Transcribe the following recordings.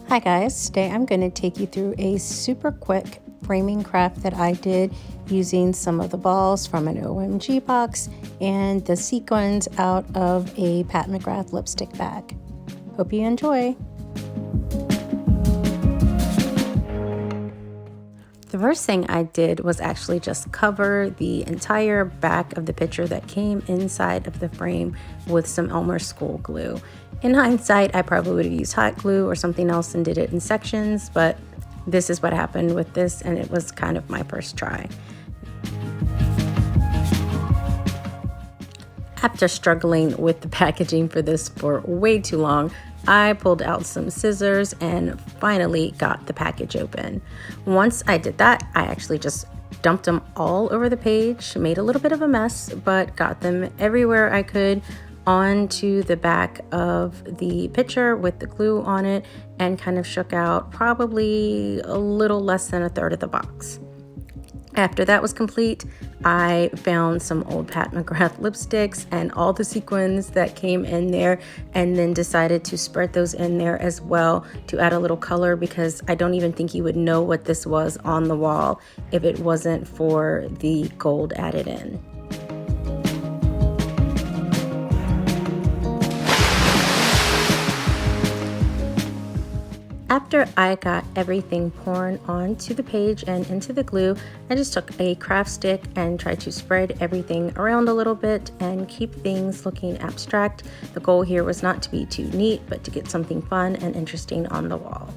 Hi guys, today I'm going to take you through a super quick framing craft that I did using some of the balls from an OMG box and the sequins out of a Pat McGrath lipstick bag. Hope you enjoy! The first thing I did was actually just cover the entire back of the picture that came inside of the frame with some Elmer's school glue. In hindsight, I probably would have used hot glue or something else and did it in sections, but this is what happened with this, and it was kind of my first try. After struggling with the packaging for this for way too long, I pulled out some scissors and finally got the package open. Once I did that, I actually just dumped them all over the page, made a little bit of a mess, but got them everywhere I could onto the back of the picture with the glue on it and kind of shook out probably a little less than a third of the box. After that was complete, I found some old Pat McGrath lipsticks and all the sequins that came in there, and then decided to spread those in there as well to add a little color, because I don't even think you would know what this was on the wall if it wasn't for the gold added in. After I got everything poured onto the page and into the glue, I just took a craft stick and tried to spread everything around a little bit and keep things looking abstract. The goal here was not to be too neat, but to get something fun and interesting on the wall.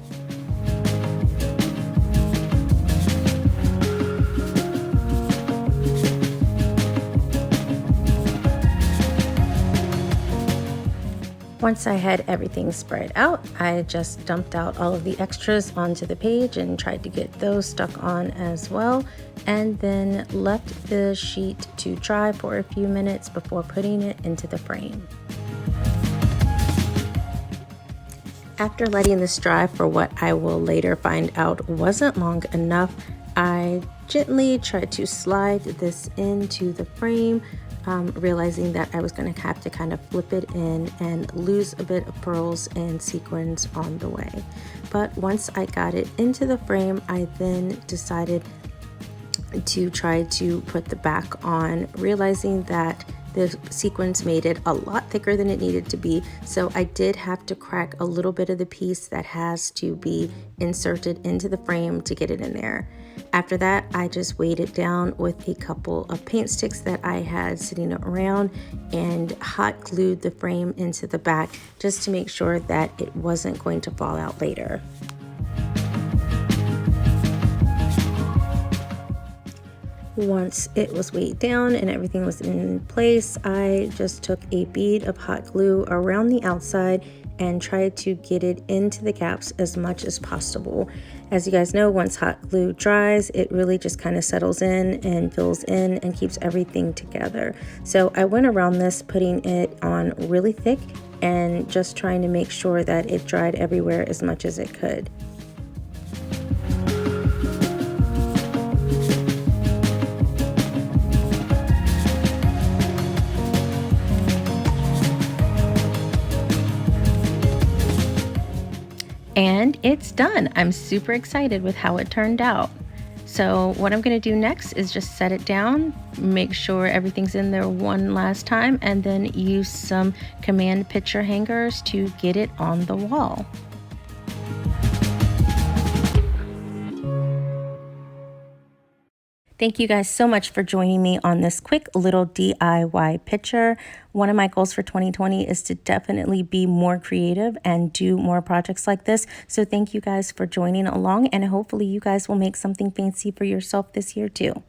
Once I had everything spread out, I just dumped out all of the extras onto the page and tried to get those stuck on as well, and then left the sheet to dry for a few minutes before putting it into the frame. After letting this dry for what I will later find out wasn't long enough, I gently tried to slide this into the frame, realizing that I was going to have to kind of flip it in and lose a bit of pearls and sequins on the way. But once I got it into the frame, I then decided to try to put the back on, realizing that the sequins made it a lot thicker than it needed to be, so I did have to crack a little bit of the piece that has to be inserted into the frame to get it in there. After that, I just weighed it down with a couple of paint sticks that I had sitting around and hot glued the frame into the back just to make sure that it wasn't going to fall out later. Once it was weighed down and everything was in place, I just took a bead of hot glue around the outside and tried to get it into the gaps as much as possible. As you guys know, once hot glue dries, it really just kind of settles in and fills in and keeps everything together. So I went around this, putting it on really thick and just trying to make sure that it dried everywhere as much as it could. And it's done. I'm super excited with how it turned out. So what I'm going to do next is just set it down, make sure everything's in there one last time, and then use some command picture hangers to get it on the wall. Thank you guys so much for joining me on this quick little DIY picture. One of my goals for 2020 is to definitely be more creative and do more projects like this. So thank you guys for joining along, and hopefully you guys will make something fancy for yourself this year too.